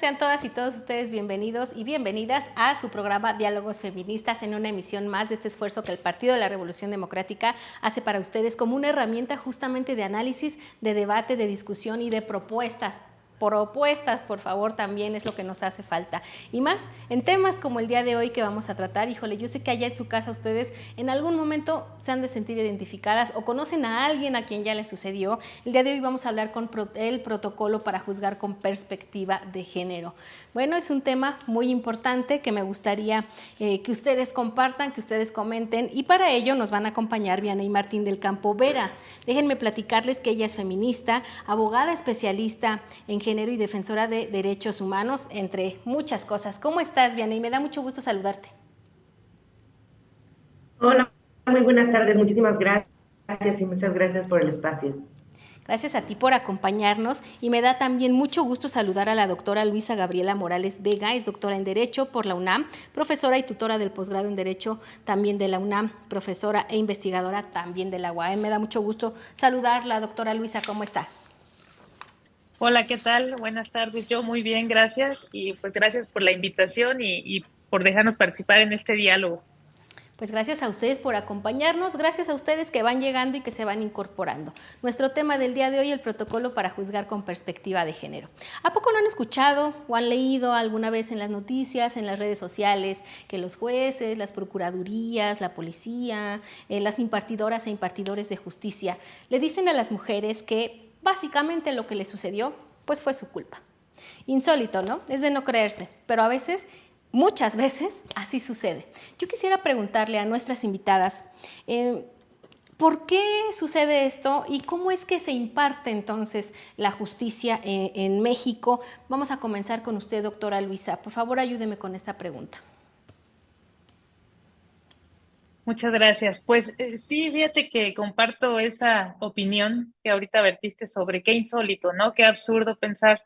sean todas y todos ustedes bienvenidos y bienvenidas a su programa Diálogos Feministas, en una emisión más de este esfuerzo que el Partido de la Revolución Democrática hace para ustedes como una herramienta justamente de análisis, de debate, de discusión y de propuestas. Propuestas, por favor, también es lo que nos hace falta. Y más en temas como el día de hoy que vamos a tratar. Híjole, yo sé que allá en su casa ustedes en algún momento se han de sentir identificadas o conocen a alguien a quien ya le sucedió. El día de hoy vamos a hablar con el protocolo para juzgar con perspectiva de género. Bueno, es un tema muy importante que me gustaría que ustedes compartan, que ustedes comenten, y para ello nos van a acompañar Vianey Martín del Campo Vera. Déjenme platicarles que ella es feminista, abogada especialista en género y defensora de derechos humanos, entre muchas cosas. ¿Cómo estás, Vianey? Me da mucho gusto saludarte. Hola, muy buenas tardes, muchísimas gracias y muchas gracias por el espacio. Gracias a ti por acompañarnos y me da también mucho gusto saludar a la doctora Luisa Gabriela Morales Vega, es doctora en Derecho por la UNAM, profesora y tutora del posgrado en Derecho también de la UNAM, profesora e investigadora también de la UAM. Me da mucho gusto saludarla, doctora Luisa, ¿cómo está? Hola, ¿qué tal? Buenas tardes. Yo muy bien, gracias. Y pues gracias por la invitación y por dejarnos participar en este diálogo. Pues gracias a ustedes por acompañarnos, gracias a ustedes que van llegando y que se van incorporando. Nuestro tema del día de hoy, el protocolo para juzgar con perspectiva de género. ¿A poco no han escuchado o han leído alguna vez en las noticias, en las redes sociales, que los jueces, las procuradurías, la policía, las impartidoras e impartidores de justicia le dicen a las mujeres que básicamente lo que les sucedió pues fue su culpa? Insólito, ¿no? Es de no creerse, pero a veces, muchas veces, así sucede. Yo quisiera preguntarle a nuestras invitadas, ¿por qué sucede esto y cómo es que se imparte entonces la justicia en México? Vamos a comenzar con usted, doctora Luisa. Por favor, ayúdeme con esta pregunta. Muchas gracias. Pues sí, fíjate que comparto esa opinión que ahorita vertiste sobre qué insólito, ¿no? Qué absurdo pensar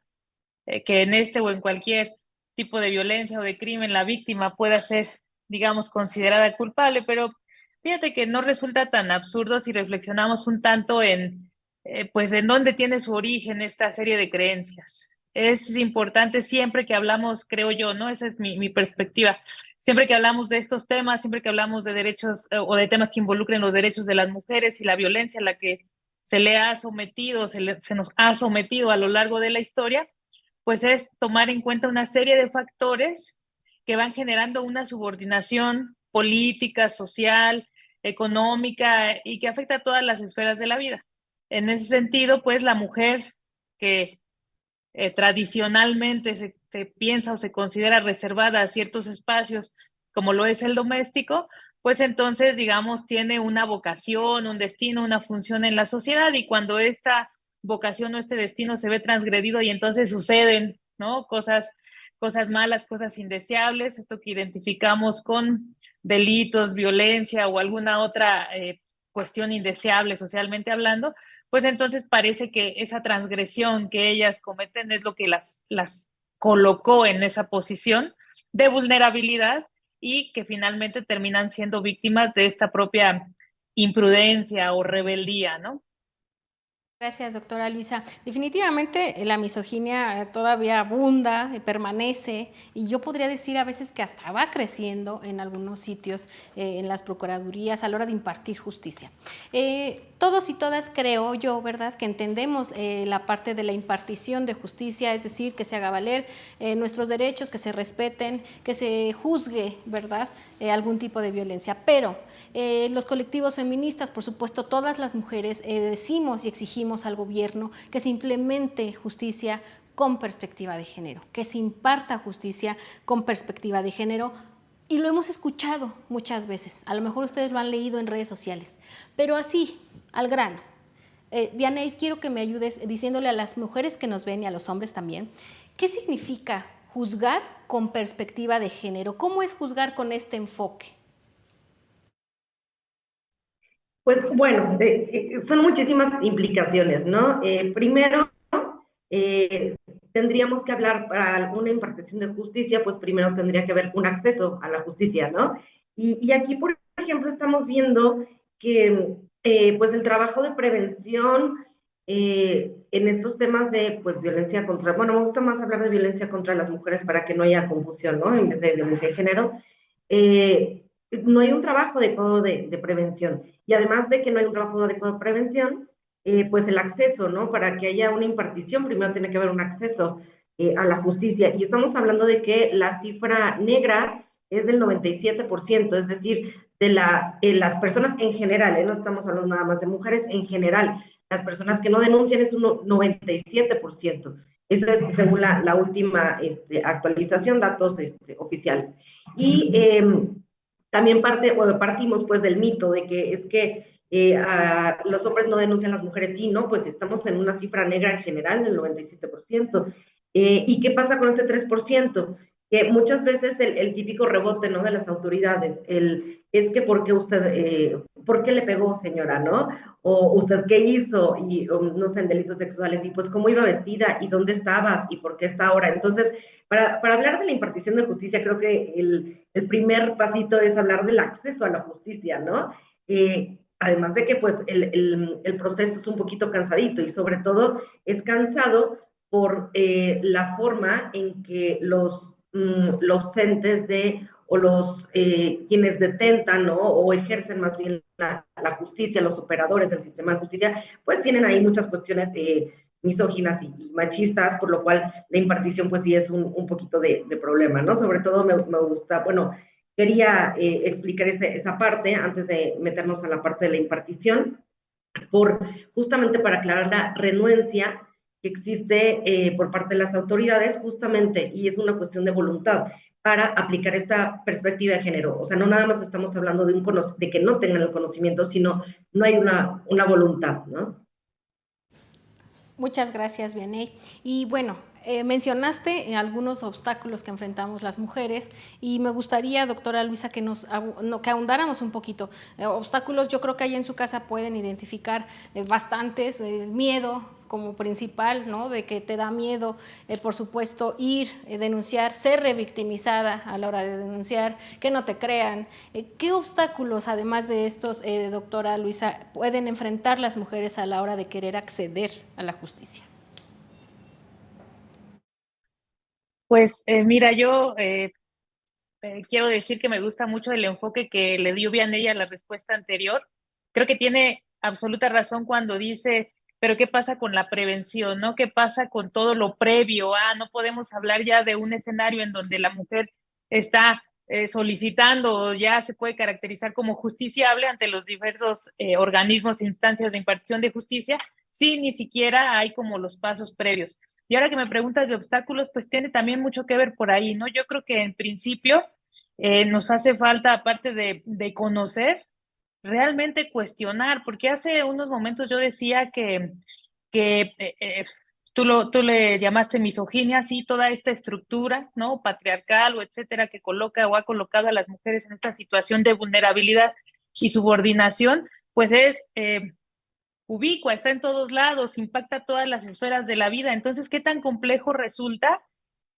que en este o en cualquier tipo de violencia o de crimen la víctima pueda ser, digamos, considerada culpable, pero fíjate que no resulta tan absurdo si reflexionamos un tanto en, pues, en dónde tiene su origen esta serie de creencias. Es importante siempre que hablamos, creo yo, ¿no? Esa es mi perspectiva. Siempre que hablamos de estos temas, siempre que hablamos de derechos o de temas que involucren los derechos de las mujeres y la violencia a la que se le ha sometido, se nos ha sometido a lo largo de la historia, pues es tomar en cuenta una serie de factores que van generando una subordinación política, social, económica y que afecta a todas las esferas de la vida. En ese sentido, pues la mujer que tradicionalmente se piensa o se considera reservada a ciertos espacios, como lo es el doméstico, pues entonces, digamos, tiene una vocación, un destino, una función en la sociedad, y cuando esta vocación o este destino se ve transgredido y entonces suceden, ¿no? Cosas malas, cosas indeseables, esto que identificamos con delitos, violencia o alguna otra cuestión indeseable socialmente hablando, pues entonces parece que esa transgresión que ellas cometen es lo que las colocó en esa posición de vulnerabilidad y que finalmente terminan siendo víctimas de esta propia imprudencia o rebeldía, ¿no? Gracias, doctora Luisa. Definitivamente la misoginia todavía abunda, permanece, y yo podría decir a veces que hasta va creciendo en algunos sitios, en las procuradurías, a la hora de impartir justicia. Todos y todas creo yo, ¿verdad?, que entendemos la parte de la impartición de justicia, es decir, que se haga valer nuestros derechos, que se respeten, que se juzgue, ¿verdad?, algún tipo de violencia. Pero los colectivos feministas, por supuesto, todas las mujeres decimos y exigimos al gobierno que se implemente justicia con perspectiva de género, que se imparta justicia con perspectiva de género, y lo hemos escuchado muchas veces, a lo mejor ustedes lo han leído en redes sociales, pero así, al grano. Vianey, quiero que me ayudes diciéndole a las mujeres que nos ven y a los hombres también, ¿qué significa juzgar con perspectiva de género? ¿Cómo es juzgar con este enfoque? Pues bueno, son muchísimas implicaciones, ¿no? Primero, eh, tendríamos que hablar para una impartición de justicia, pues primero tendría que haber un acceso a la justicia, ¿no? Y aquí, por ejemplo, estamos viendo que pues el trabajo de prevención en estos temas de pues violencia contra, bueno, me gusta más hablar de violencia contra las mujeres para que no haya confusión, ¿no? En vez de violencia de género, no hay un trabajo adecuado de prevención. Y además de que no hay un trabajo adecuado de prevención, pues el acceso, ¿no? Para que haya una impartición, primero tiene que haber un acceso a la justicia. Y estamos hablando de que la cifra negra es del 97%, es decir, de las personas en general, no estamos hablando nada más de mujeres, en general, las personas que no denuncian es un 97%. Esa es según la última actualización, datos oficiales. Y también partimos pues del mito de que es que los hombres no denuncian, las mujeres sí, ¿no? Pues estamos en una cifra negra en general del 97%. ¿Y qué pasa con este 3%? Que muchas veces el típico rebote, ¿no? De las autoridades, es que ¿por qué usted, por qué le pegó, señora, ¿no? O usted qué hizo, y no sé, en delitos sexuales, y pues cómo iba vestida, y dónde estabas, y por qué está ahora. Entonces, para hablar de la impartición de justicia, creo que el primer pasito es hablar del acceso a la justicia, ¿no? Además de que pues el proceso es un poquito cansadito, y sobre todo es cansado por la forma en que los entes o quienes detentan, ¿no? O ejercen más bien la justicia, los operadores del sistema de justicia, pues tienen ahí muchas cuestiones misóginas y machistas, por lo cual la impartición pues sí es un poquito de problema, ¿no? Sobre todo me gusta, bueno, quería explicar esa parte antes de meternos a la parte de la impartición, justamente para aclarar la renuencia que existe por parte de las autoridades, justamente, y es una cuestión de voluntad, para aplicar esta perspectiva de género. O sea, no nada más estamos hablando de que no tengan el conocimiento, sino no hay una voluntad, ¿no? Muchas gracias, Vianey. Y bueno, mencionaste algunos obstáculos que enfrentamos las mujeres y me gustaría, doctora Luisa, que que ahondáramos un poquito. Obstáculos, yo creo que ahí en su casa pueden identificar bastantes, el miedo como principal, ¿no? De que te da miedo, por supuesto, denunciar, ser revictimizada a la hora de denunciar, que no te crean. ¿Qué obstáculos, además de estos, doctora Luisa, pueden enfrentar las mujeres a la hora de querer acceder a la justicia? Pues mira, yo quiero decir que me gusta mucho el enfoque que le dio Vianey a la respuesta anterior. Creo que tiene absoluta razón cuando dice, pero ¿qué pasa con la prevención, no? ¿Qué pasa con todo lo previo? No podemos hablar ya de un escenario en donde la mujer está solicitando o ya se puede caracterizar como justiciable ante los diversos organismos e instancias de impartición de justicia, si ni siquiera hay como los pasos previos. Y ahora que me preguntas de obstáculos, pues tiene también mucho que ver por ahí, ¿no? Yo creo que en principio nos hace falta, aparte de conocer, realmente cuestionar, porque hace unos momentos yo decía que tú le llamaste misoginia, sí, toda esta estructura, ¿no? Patriarcal o etcétera, que coloca o ha colocado a las mujeres en esta situación de vulnerabilidad y subordinación, pues es ubicua, está en todos lados, impacta todas las esferas de la vida. Entonces, ¿qué tan complejo resulta?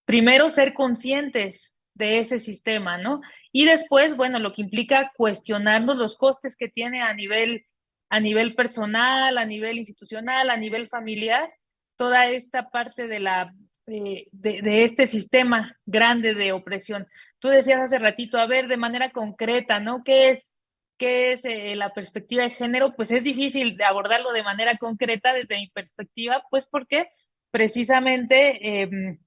Primero, ser conscientes de ese sistema, ¿no? Y después, bueno, lo que implica cuestionarnos los costes que tiene a nivel personal, a nivel institucional, a nivel familiar, toda esta parte de este sistema grande de opresión. Tú decías hace ratito, a ver, de manera concreta, ¿no? ¿Qué es la perspectiva de género? Pues es difícil de abordarlo de manera concreta desde mi perspectiva, pues porque precisamente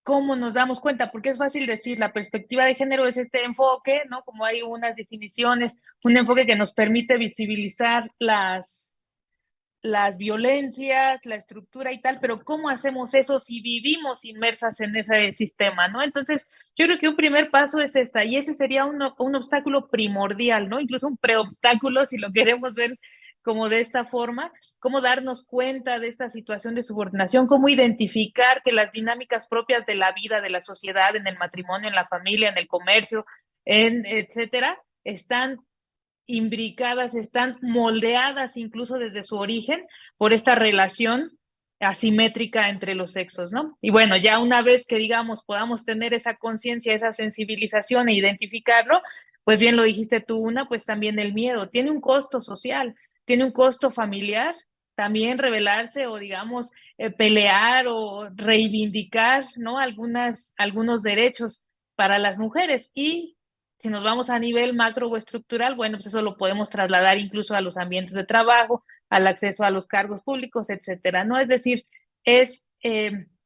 ¿cómo nos damos cuenta? Porque es fácil decir, la perspectiva de género es este enfoque, ¿no? Como hay unas definiciones, un enfoque que nos permite visibilizar las violencias, la estructura y tal, pero ¿cómo hacemos eso si vivimos inmersas en ese sistema, ¿no? Entonces, yo creo que un primer paso es esta, y ese sería un obstáculo primordial, ¿no? Incluso un preobstáculo, si lo queremos ver como de esta forma, cómo darnos cuenta de esta situación de subordinación, cómo identificar que las dinámicas propias de la vida, de la sociedad, en el matrimonio, en la familia, en el comercio, etcétera, están imbricadas, están moldeadas incluso desde su origen por esta relación asimétrica entre los sexos, ¿no? Y bueno, ya una vez que, digamos, podamos tener esa conciencia, esa sensibilización e identificarlo, pues bien lo dijiste tú, pues también el miedo tiene un costo social, tiene un costo familiar también rebelarse o, digamos, pelear o reivindicar, ¿no? Algunos derechos para las mujeres. Y si nos vamos a nivel macro o estructural, bueno, pues eso lo podemos trasladar incluso a los ambientes de trabajo, al acceso a los cargos públicos, etcétera, ¿no? Es decir, es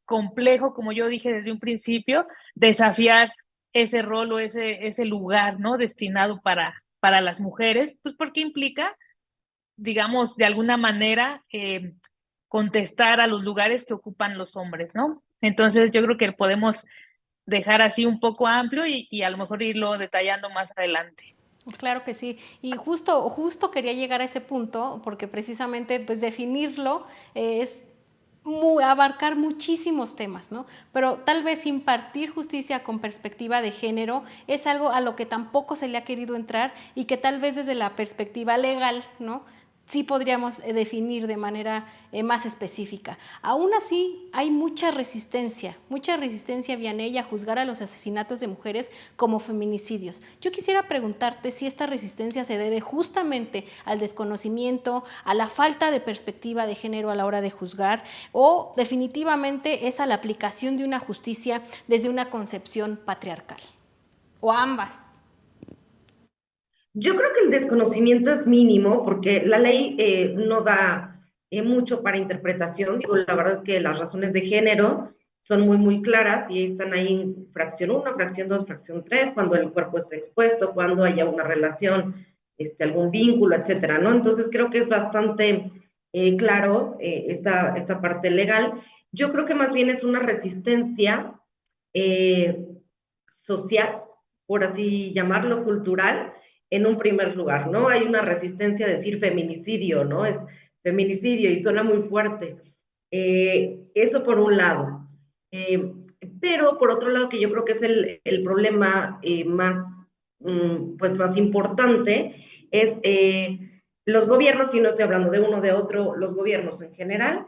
complejo, como yo dije desde un principio, desafiar ese rol o ese lugar, ¿no? Destinado para las mujeres, pues porque implica, digamos, de alguna manera, contestar a los lugares que ocupan los hombres, ¿no? Entonces, yo creo que podemos dejar así un poco amplio y a lo mejor irlo detallando más adelante. Claro que sí, y justo quería llegar a ese punto, porque precisamente pues definirlo es abarcar muchísimos temas, ¿no? Pero tal vez impartir justicia con perspectiva de género es algo a lo que tampoco se le ha querido entrar y que tal vez desde la perspectiva legal, ¿no? Sí podríamos definir de manera más específica. Aún así, hay mucha resistencia, Vianey, a juzgar a los asesinatos de mujeres como feminicidios. Yo quisiera preguntarte si esta resistencia se debe justamente al desconocimiento, a la falta de perspectiva de género a la hora de juzgar, o definitivamente es a la aplicación de una justicia desde una concepción patriarcal, o ambas. Yo creo que el desconocimiento es mínimo porque la ley no da mucho para interpretación. Digo, la verdad es que las razones de género son muy claras y están ahí en fracción 1, fracción 2, fracción 3, cuando el cuerpo está expuesto, cuando haya una relación, algún vínculo, etcétera, ¿no? Entonces creo que es bastante claro esta parte legal. Yo creo que más bien es una resistencia social, por así llamarlo, cultural, en un primer lugar, ¿no? Hay una resistencia a decir feminicidio, ¿no? Es feminicidio y suena muy fuerte. Eso por un lado. Pero por otro lado, que yo creo que es el problema pues más importante, es los gobiernos, y no estoy hablando de uno o de otro, los gobiernos en general,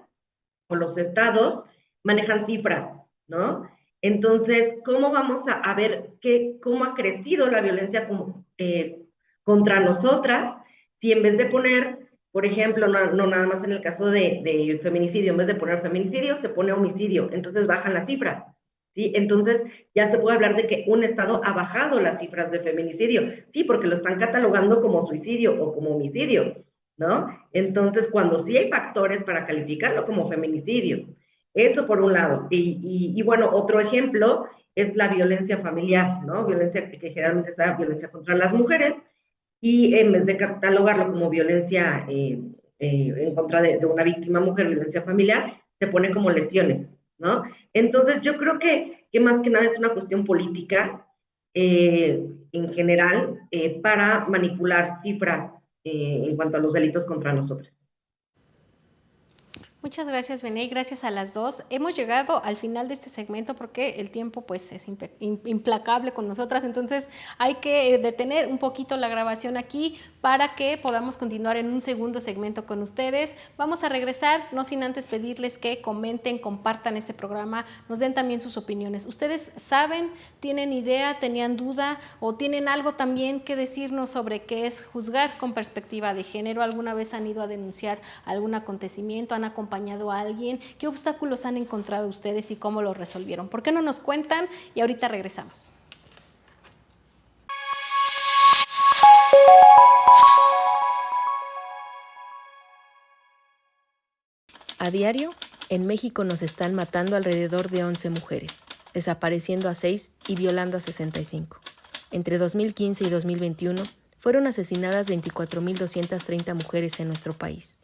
o los estados, manejan cifras, ¿no? Entonces, ¿cómo vamos a ver cómo ha crecido la violencia contra nosotras si en vez de poner, por ejemplo, no nada más en el caso de feminicidio, en vez de poner feminicidio, se pone homicidio, entonces bajan las cifras, ¿sí? Entonces ya se puede hablar de que un estado ha bajado las cifras de feminicidio, sí, porque lo están catalogando como suicidio o como homicidio, ¿no? Entonces, cuando sí hay factores para calificarlo como feminicidio, eso por un lado. Y bueno, otro ejemplo es la violencia familiar, ¿no? Violencia que generalmente es la violencia contra las mujeres, y en vez de catalogarlo como violencia en contra de una víctima mujer, violencia familiar, se pone como lesiones, ¿no? Entonces, yo creo que más que nada es una cuestión política en general para manipular cifras en cuanto a los delitos contra nosotros. Muchas gracias, Vianey, gracias a las dos. Hemos llegado al final de este segmento porque el tiempo pues es implacable con nosotras, entonces hay que detener un poquito la grabación aquí para que podamos continuar en un segundo segmento con ustedes. Vamos a regresar, no sin antes pedirles que comenten, compartan este programa, nos den también sus opiniones. ¿Ustedes saben, tienen idea, tenían duda o tienen algo también que decirnos sobre qué es juzgar con perspectiva de género? ¿Alguna vez han ido a denunciar algún acontecimiento? ¿Han acompañado a alguien? ¿Qué obstáculos han encontrado ustedes y cómo los resolvieron? ¿Por qué no nos cuentan? Y ahorita regresamos. A diario, en México nos están matando alrededor de 11 mujeres, desapareciendo a 6 y violando a 65. Entre 2015 y 2021, fueron asesinadas 24.230 mujeres en nuestro país,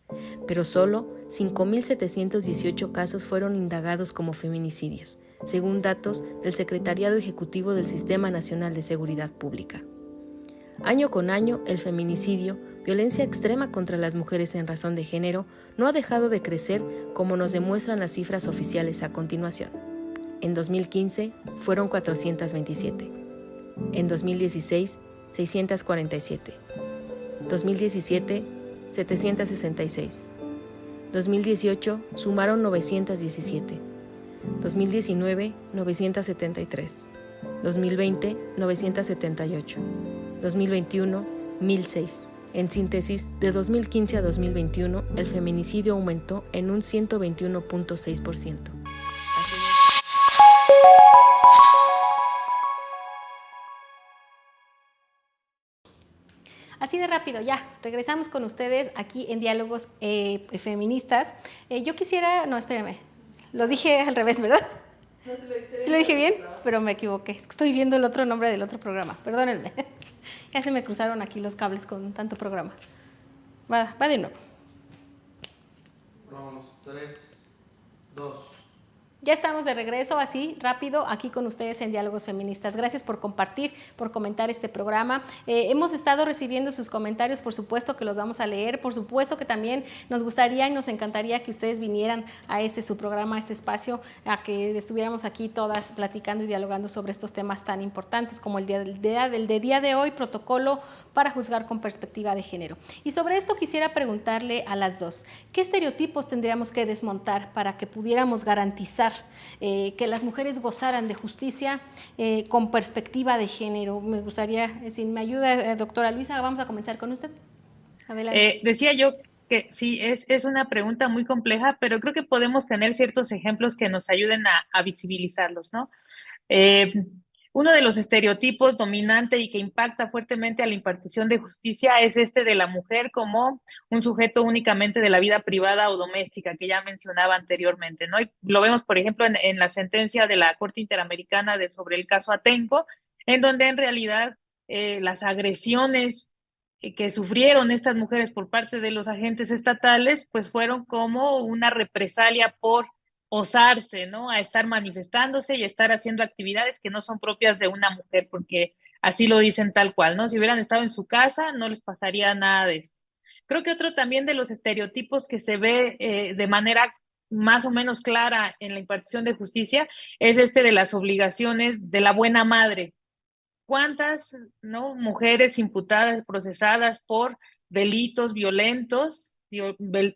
pero solo 5.718 casos fueron indagados como feminicidios, según datos del Secretariado Ejecutivo del Sistema Nacional de Seguridad Pública. Año con año, el feminicidio, violencia extrema contra las mujeres en razón de género, no ha dejado de crecer, como nos demuestran las cifras oficiales a continuación. En 2015 fueron 427. En 2016, 647. 2017, 766. 2018 sumaron 917. 2019, 973. 2020, 978. 2021, 1006. En síntesis, de 2015 a 2021, el feminicidio aumentó en un 121.6%. Así de rápido, ya, regresamos con ustedes aquí en Diálogos Feministas. Yo quisiera, no, espérenme, lo dije al revés, ¿verdad? No, ¿sí lo dije bien? Pero me equivoqué, es que estoy viendo el otro nombre del otro programa, perdónenme. Ya se me cruzaron aquí los cables con tanto programa. Va de nuevo. Vamos, 3, 2. Ya estamos de regreso, así, rápido, aquí con ustedes en Diálogos Feministas. Gracias por compartir, por comentar este programa. Hemos estado recibiendo sus comentarios, por supuesto que los vamos a leer, por supuesto que también nos gustaría y nos encantaría que ustedes vinieran a su programa, a este espacio, a que estuviéramos aquí todas platicando y dialogando sobre estos temas tan importantes como el día de hoy, protocolo para juzgar con perspectiva de género. Y sobre esto quisiera preguntarle a las dos, ¿qué estereotipos tendríamos que desmontar para que pudiéramos garantizar que las mujeres gozaran de justicia con perspectiva de género? Me gustaría, si me ayuda, doctora Luisa, vamos a comenzar con usted. Adelante. Decía yo que sí, es una pregunta muy compleja, pero creo que podemos tener ciertos ejemplos que nos ayuden a visibilizarlos, ¿no? Uno de los estereotipos dominante y que impacta fuertemente a la impartición de justicia es este de la mujer como un sujeto únicamente de la vida privada o doméstica, que ya mencionaba anteriormente, ¿no? Y lo vemos, por ejemplo, en la sentencia de la Corte Interamericana sobre el caso Atenco, en donde en realidad las agresiones que sufrieron estas mujeres por parte de los agentes estatales, pues fueron como una represalia por osarse, ¿no? A estar manifestándose y a estar haciendo actividades que no son propias de una mujer, porque así lo dicen tal cual, ¿no? Si hubieran estado en su casa, no les pasaría nada de esto. Creo que otro también de los estereotipos que se ve de manera más o menos clara en la impartición de justicia es este de las obligaciones de la buena madre. ¿Cuántas, no, mujeres imputadas, procesadas por delitos violentos,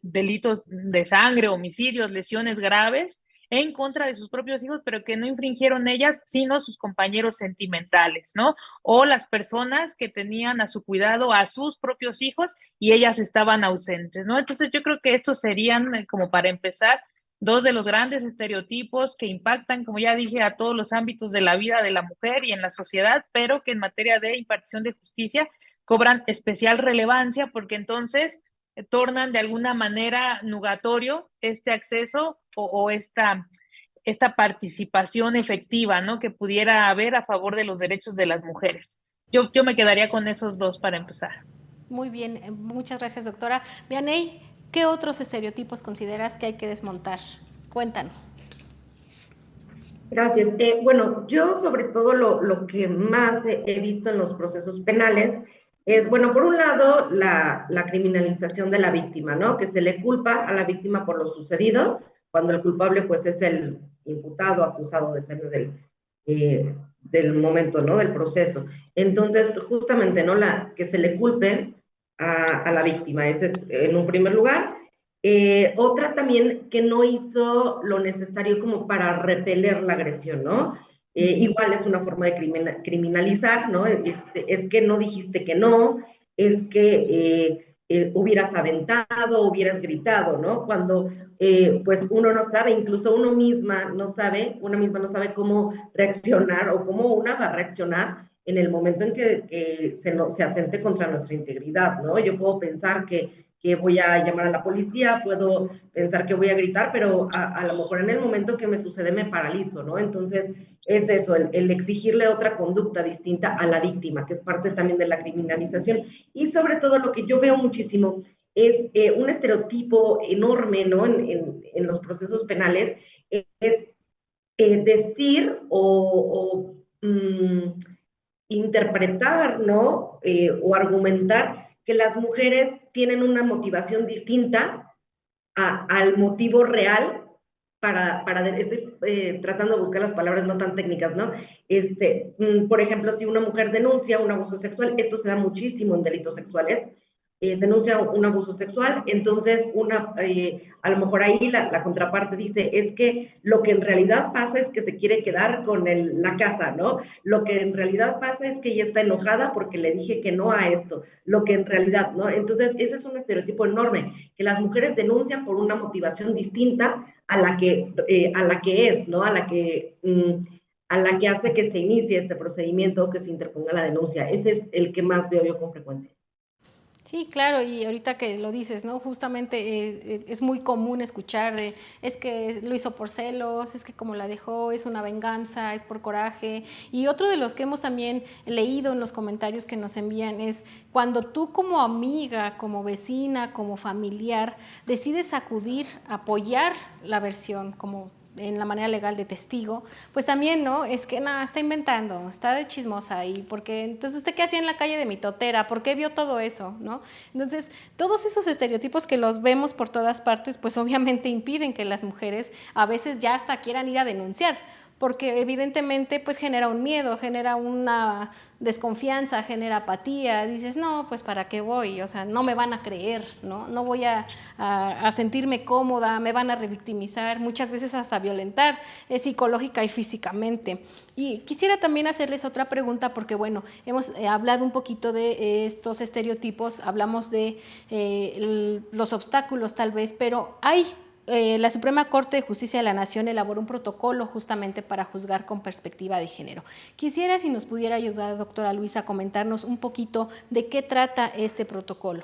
delitos de sangre, homicidios, lesiones graves en contra de sus propios hijos, pero que no infringieron ellas, sino sus compañeros sentimentales, ¿no? O las personas que tenían a su cuidado a sus propios hijos y ellas estaban ausentes, ¿no? Entonces yo creo que estos serían, como para empezar, dos de los grandes estereotipos que impactan, como ya dije, a todos los ámbitos de la vida de la mujer y en la sociedad, pero que en materia de impartición de justicia cobran especial relevancia porque entonces tornan de alguna manera nugatorio este acceso o esta participación efectiva, ¿no? Que pudiera haber a favor de los derechos de las mujeres. Yo me quedaría con esos dos para empezar. Muy bien, muchas gracias, doctora. Vianey, ¿qué otros estereotipos consideras que hay que desmontar? Cuéntanos. Gracias. Bueno, yo sobre todo lo que más he visto en los procesos penales es, bueno, por un lado, la criminalización de la víctima, ¿no? Que se le culpa a la víctima por lo sucedido, cuando el culpable, pues, es el imputado, acusado, depende del momento, ¿no? Del proceso. Entonces, justamente, ¿no? Que se le culpe a la víctima, ese es en un primer lugar. Otra también que no hizo lo necesario como para repeler la agresión, ¿no? Igual es una forma de criminalizar, ¿no? Es que no dijiste que no, es que hubieras aventado, hubieras gritado, ¿no? Cuando pues uno no sabe, incluso una misma no sabe cómo reaccionar o cómo una va a reaccionar en el momento en que se atente contra nuestra integridad, ¿no? Yo puedo pensar que voy a llamar a la policía, puedo pensar que voy a gritar, pero a lo mejor en el momento que me sucede me paralizo, ¿no? Entonces es eso, el exigirle otra conducta distinta a la víctima, que es parte también de la criminalización. Y sobre todo lo que yo veo muchísimo es un estereotipo enorme, ¿no? En los procesos penales, es decir o interpretar, ¿no? O argumentar que las mujeres tienen una motivación distinta al motivo real estoy tratando de buscar las palabras no tan técnicas, ¿no? Por ejemplo, si una mujer denuncia un abuso sexual, esto se da muchísimo en delitos sexuales, denuncia un abuso sexual, entonces a lo mejor ahí la contraparte dice, es que lo que en realidad pasa es que se quiere quedar con la casa, ¿no? Lo que en realidad pasa es que ella está enojada porque le dije que no a esto, lo que en realidad, ¿no? Entonces, ese es un estereotipo enorme, que las mujeres denuncian por una motivación distinta a la que es, ¿no? A la que hace que se inicie este procedimiento o que se interponga la denuncia. Ese es el que más veo yo con frecuencia. Sí, claro, y ahorita que lo dices, ¿no? Justamente es muy común escuchar de, es que lo hizo por celos, es que como la dejó, es una venganza, es por coraje. Y otro de los que hemos también leído en los comentarios que nos envían es cuando tú como amiga, como vecina, como familiar, decides acudir, apoyar la versión como en la manera legal de testigo, pues también, ¿no? Es que nada, está inventando, está de chismosa y porque, entonces, ¿usted qué hacía en la calle de mitotera? ¿Por qué vio todo eso, no? Entonces, todos esos estereotipos que los vemos por todas partes, pues obviamente impiden que las mujeres a veces ya hasta quieran ir a denunciar, porque evidentemente pues genera un miedo, genera una desconfianza, genera apatía, dices, no, pues ¿para qué voy? O sea, no me van a creer, ¿no? No voy a sentirme cómoda, me van a revictimizar, muchas veces hasta violentar psicológica y físicamente. Y quisiera también hacerles otra pregunta, porque bueno, hemos hablado un poquito de estos estereotipos, hablamos de los obstáculos tal vez, pero hay la Suprema Corte de Justicia de la Nación elaboró un protocolo justamente para juzgar con perspectiva de género. Quisiera si nos pudiera ayudar, doctora Luisa, a comentarnos un poquito de qué trata este protocolo.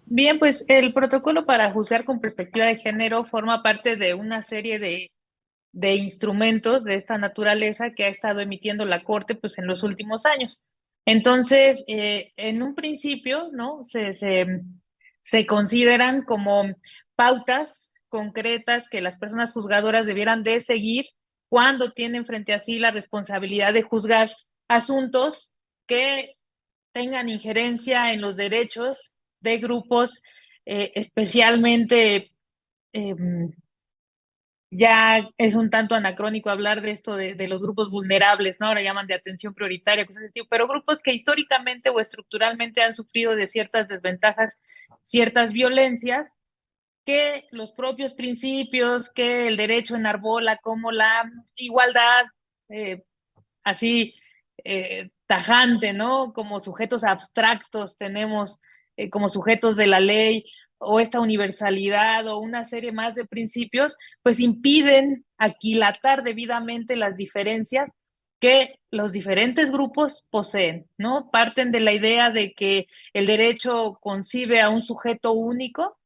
Bien, pues el protocolo para juzgar con perspectiva de género forma parte de una serie de instrumentos de esta naturaleza que ha estado emitiendo la Corte pues, en los últimos años. Entonces, en un principio, ¿no? Se consideran como pautas concretas que las personas juzgadoras debieran de seguir cuando tienen frente a sí la responsabilidad de juzgar asuntos que tengan injerencia en los derechos de grupos especialmente ya es un tanto anacrónico hablar de esto de los grupos vulnerables, ¿no? Ahora llaman de atención prioritaria, cosas así, pero grupos que históricamente o estructuralmente han sufrido de ciertas desventajas, ciertas violencias, que los propios principios, que el derecho enarbola, como la igualdad, eh, así tajante, ¿no? Como sujetos abstractos tenemos, como sujetos de la ley, o esta universalidad, o una serie más de principios, pues impiden aquilatar debidamente las diferencias que los diferentes grupos poseen, ¿no? Parten de la idea de que el derecho concibe a un sujeto único,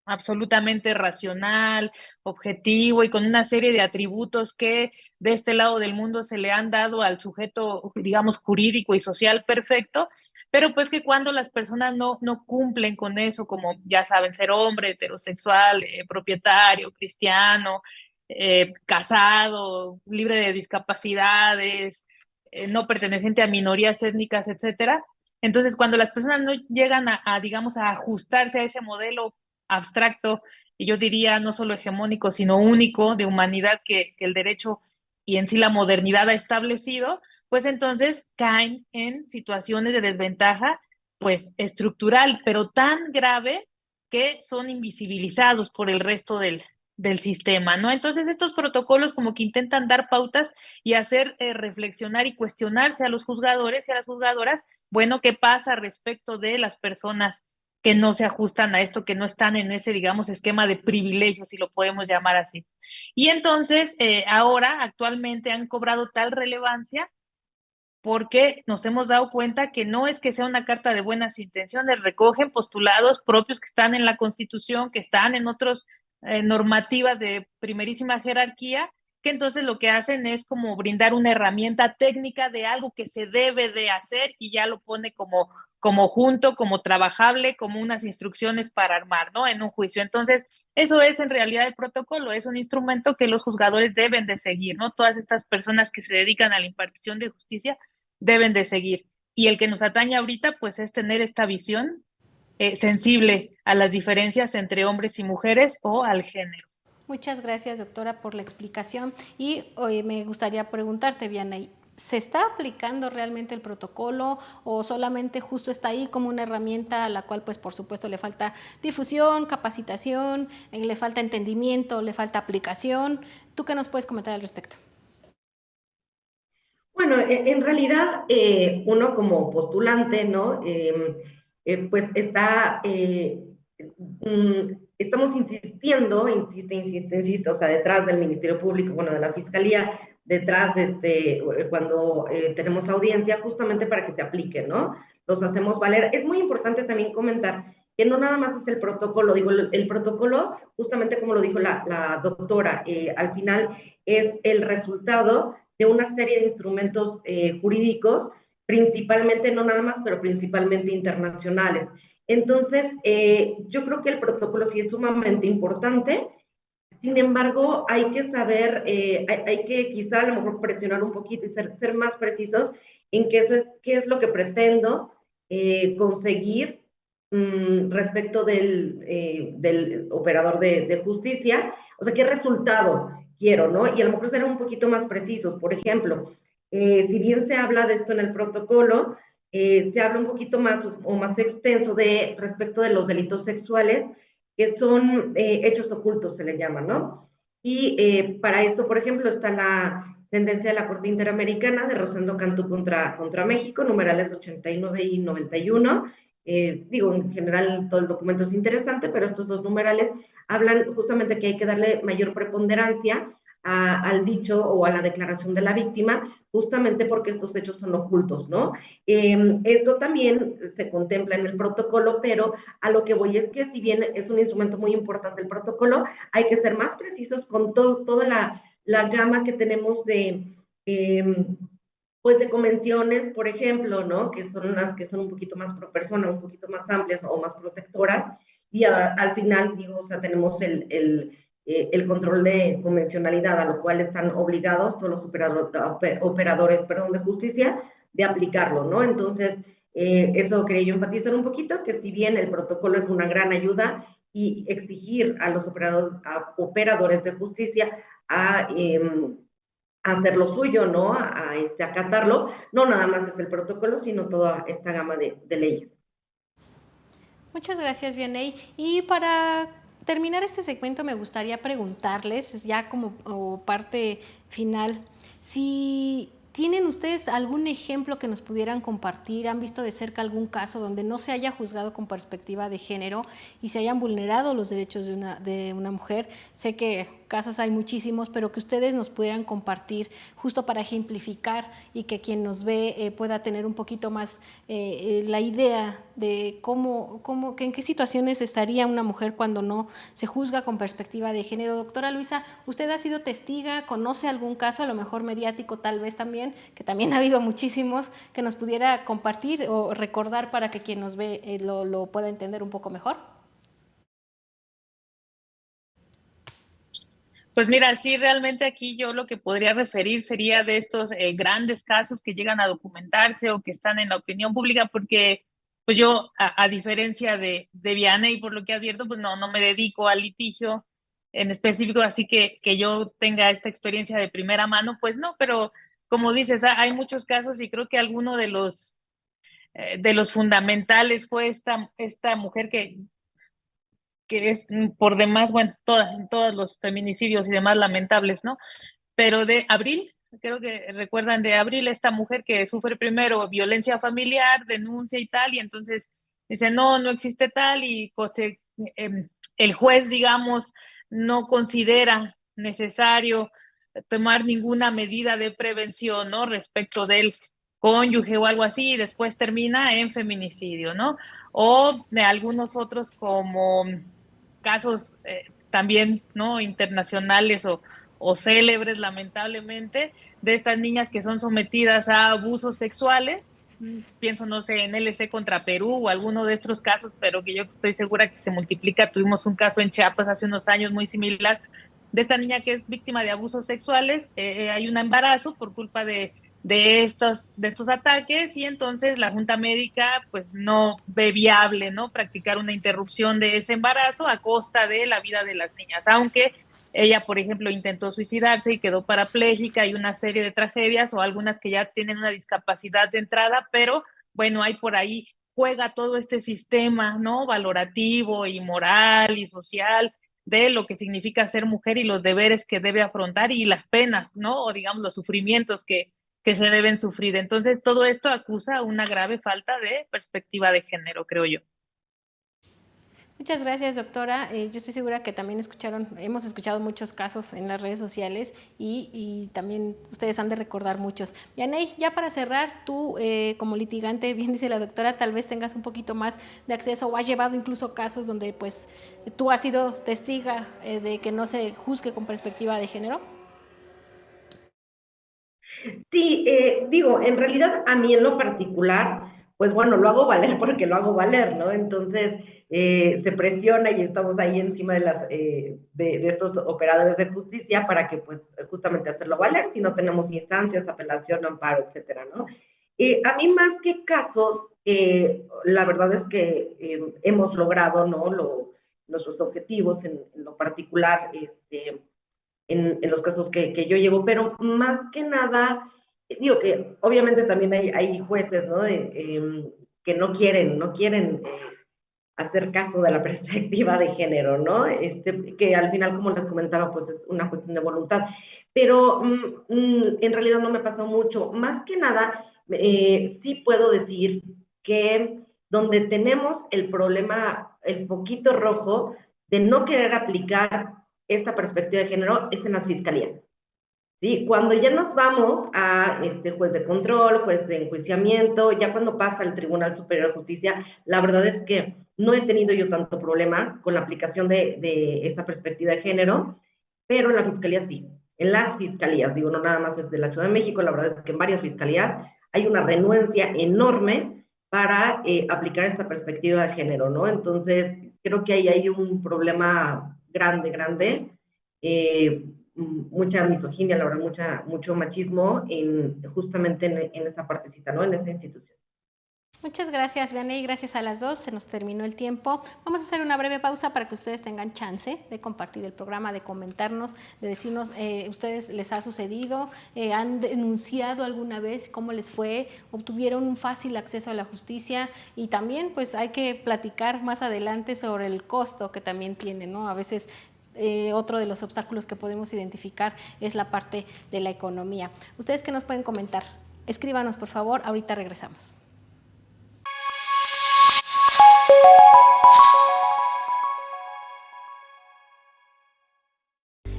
absolutamente racional, objetivo y con una serie de atributos que de este lado del mundo se le han dado al sujeto, digamos, jurídico y social perfecto, pero pues que cuando las personas no cumplen con eso, como ya saben, ser hombre, heterosexual, propietario, cristiano, casado, libre de discapacidades, no perteneciente a minorías étnicas, etcétera. Entonces, cuando las personas no llegan digamos, a ajustarse a ese modelo abstracto, y yo diría no solo hegemónico, sino único de humanidad que el derecho y en sí la modernidad ha establecido, pues entonces caen en situaciones de desventaja, pues estructural, pero tan grave que son invisibilizados por el resto del sistema, ¿no? Entonces estos protocolos como que intentan dar pautas y hacer reflexionar y cuestionarse a los juzgadores y a las juzgadoras, bueno, ¿qué pasa respecto de las personas que no se ajustan a esto, que no están en ese, digamos, esquema de privilegios, si lo podemos llamar así? Y entonces, ahora, actualmente, han cobrado tal relevancia porque nos hemos dado cuenta que no es que sea una carta de buenas intenciones, recogen postulados propios que están en la Constitución, que están en otras normativas de primerísima jerarquía, que entonces lo que hacen es como brindar una herramienta técnica de algo que se debe de hacer y ya lo pone como junto, como trabajable, como unas instrucciones para armar, ¿no? En un juicio. Entonces, eso es en realidad el protocolo, es un instrumento que los juzgadores deben de seguir, ¿no? Todas estas personas que se dedican a la impartición de justicia deben de seguir. Y el que nos atañe ahorita, pues es tener esta visión sensible a las diferencias entre hombres y mujeres o al género. Muchas gracias, doctora, por la explicación. Y hoy me gustaría preguntarte, Vianey, ¿se está aplicando realmente el protocolo o solamente justo está ahí como una herramienta a la cual, pues, por supuesto, le falta difusión, capacitación, le falta entendimiento, le falta aplicación? ¿Tú qué nos puedes comentar al respecto? Bueno, en realidad uno como postulante, ¿no? Pues estamos insistiendo, insiste, o sea, detrás del Ministerio Público, bueno, de la Fiscalía, detrás cuando tenemos audiencia, justamente para que se aplique, ¿no? Los hacemos valer. Es muy importante también comentar que no nada más es el protocolo, digo, el protocolo, justamente como lo dijo la doctora, al final es el resultado de una serie de instrumentos jurídicos, principalmente, no nada más, pero principalmente internacionales. Entonces, yo creo que el protocolo sí es sumamente importante. Sin embargo, hay que saber, hay que quizá a lo mejor presionar un poquito y ser más precisos en qué es lo que pretendo conseguir respecto del operador de justicia, o sea, qué resultado quiero, ¿no? Y a lo mejor ser un poquito más precisos. Por ejemplo, si bien se habla de esto en el protocolo, se habla un poquito más o más extenso respecto de los delitos sexuales, que son hechos ocultos, se le llama, ¿no? Y para esto, por ejemplo, está la sentencia de la Corte Interamericana de Rosendo Cantú contra México, numerales 89 y 91. Digo, en general todo el documento es interesante, pero estos dos numerales hablan justamente que hay que darle mayor preponderancia al dicho o a la declaración de la víctima, justamente porque estos hechos son ocultos, ¿no? Esto también se contempla en el protocolo, pero a lo que voy es que si bien es un instrumento muy importante el protocolo, hay que ser más precisos con toda la gama que tenemos pues de convenciones, por ejemplo, ¿no? Que son las que son un poquito más pro persona, un poquito más amplias o más protectoras, y al final, digo, o sea, tenemos el control de convencionalidad, a lo cual están obligados todos los operadores, perdón, de justicia, de aplicarlo, ¿no? Entonces, eso quería yo enfatizar un poquito, que si bien el protocolo es una gran ayuda y exigir a los operadores de justicia a hacer lo suyo, ¿no? A acatarlo, no nada más es el protocolo, sino toda esta gama de leyes. Muchas gracias, Vianey. Y para terminar este segmento me gustaría preguntarles, ya como parte final, si ¿tienen ustedes algún ejemplo que nos pudieran compartir? ¿Han visto de cerca algún caso donde no se haya juzgado con perspectiva de género y se hayan vulnerado los derechos de una mujer? Sé que casos hay muchísimos, pero que ustedes nos pudieran compartir justo para ejemplificar y que quien nos ve pueda tener un poquito más la idea de en qué situaciones estaría una mujer cuando no se juzga con perspectiva de género. Doctora Luisa, usted ha sido testiga, conoce algún caso, a lo mejor mediático tal vez también, que también ha habido muchísimos, que nos pudiera compartir o recordar para que quien nos ve lo pueda entender un poco mejor. Pues mira, sí, realmente aquí yo lo que podría referir sería de estos grandes casos que llegan a documentarse o que están en la opinión pública, porque pues yo, a diferencia de Vianey, por lo que advierto, pues no me dedico al litigio en específico, así que yo tenga esta experiencia de primera mano, pues no, pero como dices, hay muchos casos y creo que alguno de los fundamentales fue esta mujer que es por demás, bueno, en todos los feminicidios y demás lamentables, ¿no? Pero de Abril, creo que recuerdan de Abril, esta mujer que sufre primero violencia familiar, denuncia y tal, y entonces dice, no existe tal, y el juez, digamos, no considera necesario tomar ninguna medida de prevención, ¿no? Respecto del cónyuge o algo así, y después termina en feminicidio, ¿no? O de algunos otros como casos también, ¿no? Internacionales o célebres, lamentablemente, de estas niñas que son sometidas a abusos sexuales. Pienso, no sé, en LC contra Perú o alguno de estos casos, pero que yo estoy segura que se multiplica. Tuvimos un caso en Chiapas hace unos años muy similar de esta niña que es víctima de abusos sexuales. Hay un embarazo por culpa de estos ataques, y entonces la Junta Médica pues no ve viable, ¿no?, practicar una interrupción de ese embarazo a costa de la vida de las niñas, aunque ella, por ejemplo, intentó suicidarse y quedó parapléjica, hay una serie de tragedias o algunas que ya tienen una discapacidad de entrada, pero bueno, hay por ahí juega todo este sistema, ¿no? Valorativo y moral y social de lo que significa ser mujer y los deberes que debe afrontar y las penas, ¿no? O digamos los sufrimientos que se deben sufrir. Entonces, todo esto acusa una grave falta de perspectiva de género, creo yo. Muchas gracias, doctora. Yo estoy segura que también hemos escuchado muchos casos en las redes sociales y también ustedes han de recordar muchos. Vianey, ya para cerrar, tú como litigante, bien dice la doctora, tal vez tengas un poquito más de acceso o has llevado incluso casos donde pues tú has sido testiga de que no se juzgue con perspectiva de género. Sí, digo, en realidad a mí en lo particular, pues bueno, lo hago valer porque lo hago valer, ¿no? Entonces se presiona y estamos ahí encima de estos operadores de justicia para que pues justamente hacerlo valer, si no tenemos instancias, apelación, amparo, etcétera, ¿no? A mí más que casos, la verdad es que hemos logrado, ¿no? Nuestros objetivos en lo particular, en los casos que yo llevo, pero más que nada, digo que obviamente también hay jueces, ¿no? Que no quieren hacer caso de la perspectiva de género, ¿no? Que al final, como les comentaba, pues es una cuestión de voluntad. Pero en realidad no me pasó mucho. Más que nada, sí puedo decir que donde tenemos el problema, el foquito rojo de no querer aplicar esta perspectiva de género es en las fiscalías. ¿Sí? Cuando ya nos vamos a juez de control, juez de enjuiciamiento, ya cuando pasa al Tribunal Superior de Justicia, la verdad es que no he tenido yo tanto problema con la aplicación de esta perspectiva de género, pero en la fiscalía sí. En las fiscalías, digo, no nada más es de la Ciudad de México, la verdad es que en varias fiscalías hay una renuencia enorme para aplicar esta perspectiva de género, ¿no? Entonces, creo que ahí hay un problema grande, mucha misoginia, la verdad, mucho machismo justamente en esa partecita, ¿no? En esa institución. Muchas gracias, Vianey, gracias a las dos, se nos terminó el tiempo. Vamos a hacer una breve pausa para que ustedes tengan chance de compartir el programa, de comentarnos, de decirnos, ¿ustedes les ha sucedido? ¿Han denunciado alguna vez? ¿Cómo les fue? ¿Obtuvieron un fácil acceso a la justicia? Y también, pues, hay que platicar más adelante sobre el costo que también tiene, ¿no? A veces otro de los obstáculos que podemos identificar es la parte de la economía. ¿Ustedes qué nos pueden comentar? Escríbanos, por favor, ahorita regresamos.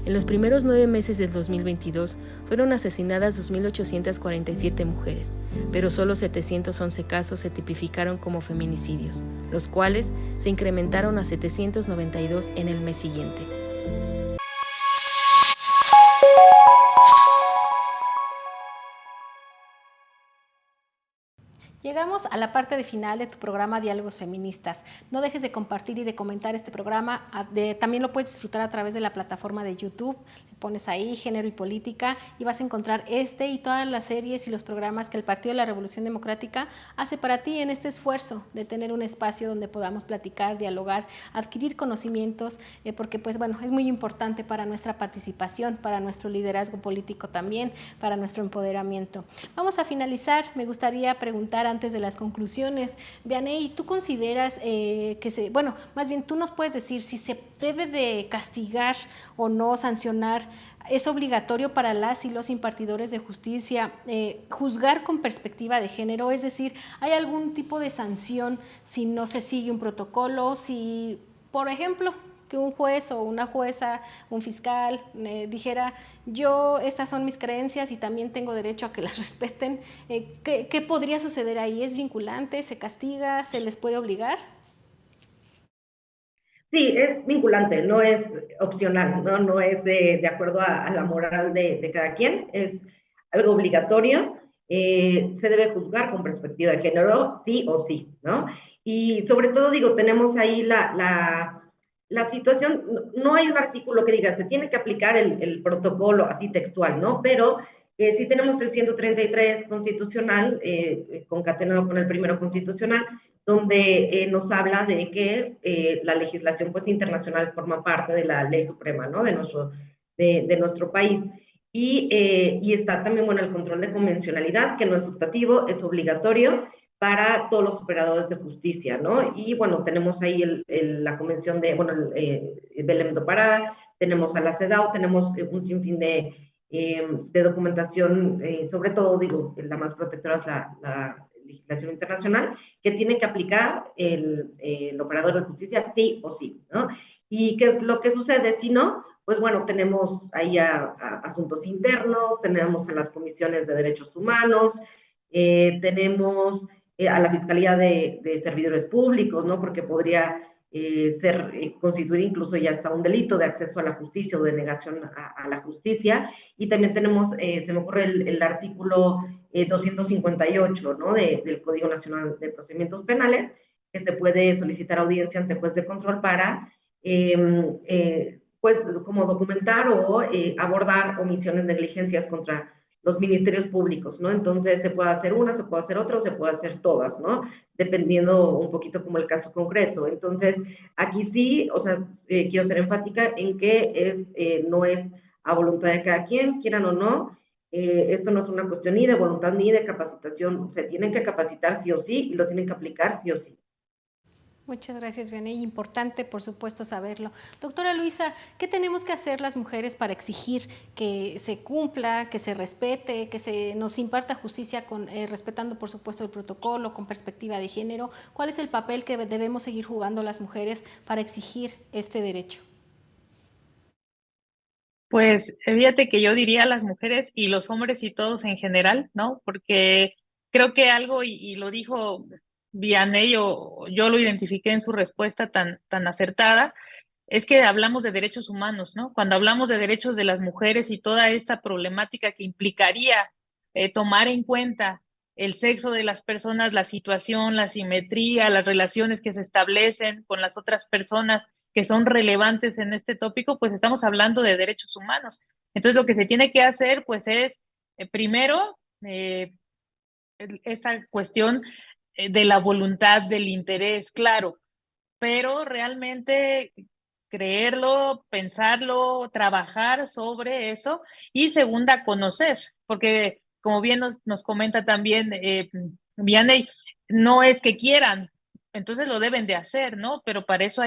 En los primeros 9 meses del 2022 fueron asesinadas 2.847 mujeres, pero solo 711 casos se tipificaron como feminicidios, los cuales se incrementaron a 792 en el mes siguiente. Llegamos a la parte final de tu programa Diálogos Feministas. No dejes de compartir y de comentar este programa. También lo puedes disfrutar a través de la plataforma de YouTube. Le pones ahí Género y Política y vas a encontrar este y todas las series y los programas que el Partido de la Revolución Democrática hace para ti en este esfuerzo de tener un espacio donde podamos platicar, dialogar, adquirir conocimientos, porque pues bueno, es muy importante para nuestra participación, para nuestro liderazgo político también, para nuestro empoderamiento. Vamos a finalizar. Me gustaría preguntar antes de las conclusiones, Vianey, ¿tú consideras más bien tú nos puedes decir si se debe de castigar o no sancionar? ¿Es obligatorio para las y los impartidores de justicia juzgar con perspectiva de género? Es decir, ¿hay algún tipo de sanción si no se sigue un protocolo? Si, por ejemplo, que un juez o una jueza, un fiscal dijera, estas son mis creencias y también tengo derecho a que las respeten. ¿Qué podría suceder ahí? ¿Es vinculante? ¿Se castiga? ¿Se les puede obligar? Sí, es vinculante, no es opcional, no es de acuerdo a la moral de cada quien, es algo obligatorio, se debe juzgar con perspectiva de género, sí o sí, ¿no? Y sobre todo, digo, tenemos ahí la situación, no hay un artículo que diga, se tiene que aplicar el protocolo así textual, ¿no? Pero sí tenemos el 133 constitucional, concatenado con el primero constitucional, donde nos habla de que la legislación pues, internacional forma parte de la ley suprema, ¿no? de nuestro país. Y está también, bueno, el control de convencionalidad, que no es optativo, es obligatorio para todos los operadores de justicia, ¿no? Y bueno, tenemos ahí la convención de, bueno, Belém do Pará, tenemos a la CEDAW, tenemos un sinfín de documentación, sobre todo, digo, la más protectora es la legislación internacional, que tiene que aplicar el operador de justicia sí o sí, ¿no? ¿Y qué es lo que sucede si no? Pues bueno, tenemos ahí a asuntos internos, tenemos a las comisiones de derechos humanos, tenemos a la Fiscalía de Servidores Públicos, ¿no? Porque podría constituir incluso ya hasta un delito de acceso a la justicia o de negación a la justicia. Y también tenemos, se me ocurre el artículo 258, ¿no? Del Código Nacional de Procedimientos Penales, que se puede solicitar audiencia ante juez de control para pues como documentar o abordar omisiones, negligencias contra los ministerios públicos, ¿no? Entonces se puede hacer una, se puede hacer otra o se puede hacer todas, ¿no? Dependiendo un poquito como el caso concreto. Entonces, aquí sí, o sea, quiero ser enfática en que no es a voluntad de cada quien, quieran o no. Esto no es una cuestión ni de voluntad ni de capacitación. Se tienen que capacitar sí o sí y lo tienen que aplicar sí o sí. Muchas gracias, Vianey. Importante, por supuesto, saberlo. Doctora Luisa, ¿qué tenemos que hacer las mujeres para exigir que se cumpla, que se respete, que se nos imparta justicia respetando, por supuesto, el protocolo, con perspectiva de género? ¿Cuál es el papel que debemos seguir jugando las mujeres para exigir este derecho? Pues fíjate que yo diría las mujeres y los hombres y todos en general, ¿no? Porque creo que algo, y lo dijo Vianey, o yo lo identifiqué en su respuesta tan acertada, es que hablamos de derechos humanos, ¿no? Cuando hablamos de derechos de las mujeres y toda esta problemática que implicaría tomar en cuenta el sexo de las personas, la situación, la simetría, las relaciones que se establecen con las otras personas que son relevantes en este tópico, pues estamos hablando de derechos humanos. Entonces, lo que se tiene que hacer, pues es, primero, esta cuestión de la voluntad, del interés, claro, pero realmente creerlo, pensarlo, trabajar sobre eso. Y segunda, conocer, porque como bien nos comenta también Vianey, no es que quieran, entonces lo deben de hacer, ¿no? Pero para eso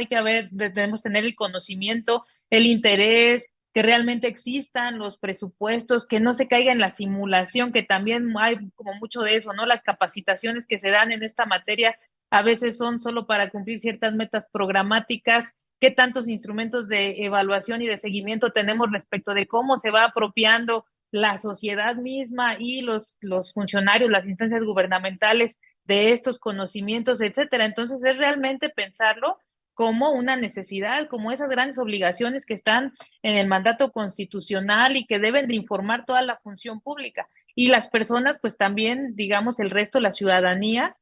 debemos tener el conocimiento, el interés, que realmente existan los presupuestos, que no se caiga en la simulación, que también hay como mucho de eso, ¿no? Las capacitaciones que se dan en esta materia a veces son solo para cumplir ciertas metas programáticas. ¿Qué tantos instrumentos de evaluación y de seguimiento tenemos respecto de cómo se va apropiando la sociedad misma y los funcionarios, las instancias gubernamentales de estos conocimientos, etcétera? Entonces es realmente pensarlo como una necesidad, como esas grandes obligaciones que están en el mandato constitucional y que deben de informar toda la función pública. Y las personas, pues también, digamos, el resto, la ciudadanía,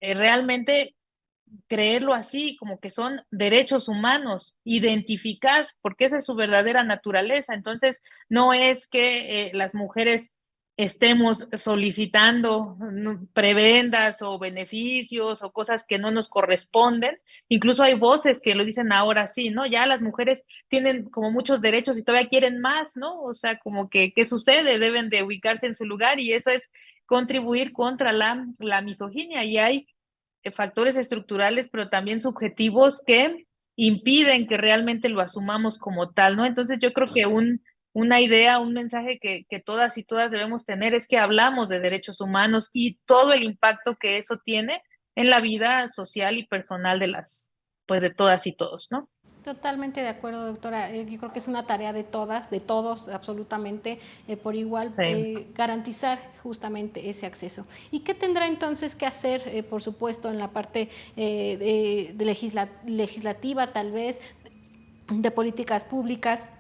realmente creerlo así, como que son derechos humanos, identificar, porque esa es su verdadera naturaleza. Entonces, no es que las mujeres estemos solicitando prebendas o beneficios o cosas que no nos corresponden. Incluso hay voces que lo dicen ahora sí, ¿no? Ya las mujeres tienen como muchos derechos y todavía quieren más, ¿no? O sea, como que, ¿qué sucede? Deben de ubicarse en su lugar y eso es contribuir contra la misoginia. Y hay factores estructurales, pero también subjetivos que impiden que realmente lo asumamos como tal, ¿no? Entonces yo creo que una idea, un mensaje que todas y todas debemos tener es que hablamos de derechos humanos y todo el impacto que eso tiene en la vida social y personal pues de todas y todos, ¿no? Totalmente de acuerdo, doctora. Yo creo que es una tarea de todas, de todos, absolutamente, por igual, Sí. garantizar justamente ese acceso. ¿Y qué tendrá entonces que hacer, por supuesto, en la parte legislativa, tal vez, de políticas públicas,